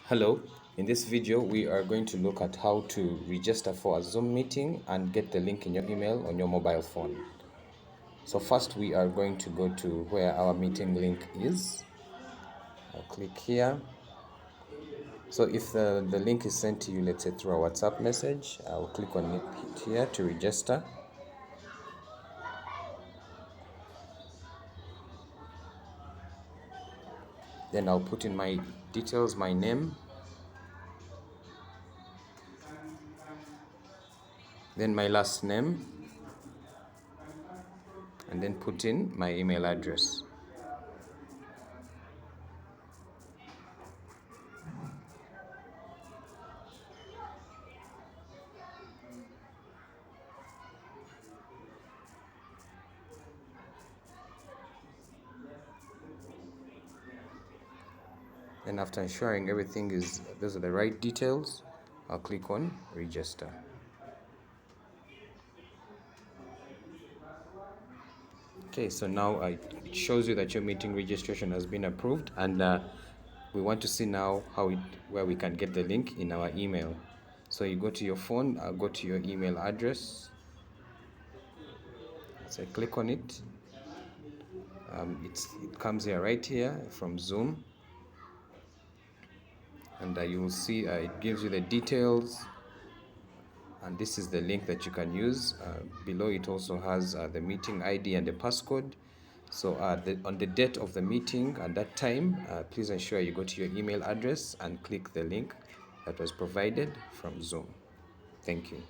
Hello, in this video we are going to look at how to register for a Zoom meeting and get the link in your email on your mobile phone. So first we are going to go to where our meeting link is. I'll click here. So if the link is sent to you, let's say through a WhatsApp message, I'll click on it here to register. Then I'll put in my details, my name, then my last name, and then put in my email address. Then after ensuring those are the right details, I'll click on register. Okay, so now it shows you that your meeting registration has been approved, and we want to see now where we can get the link in our email. So you go to your phone, go to your email address. So click on it. It comes here, right here from Zoom, and you will see it gives you the details, and this is the link that you can use. Below it also has the meeting ID and the passcode. So on the date of the meeting at that time, please ensure you go to your email address and click the link that was provided from Zoom. Thank you.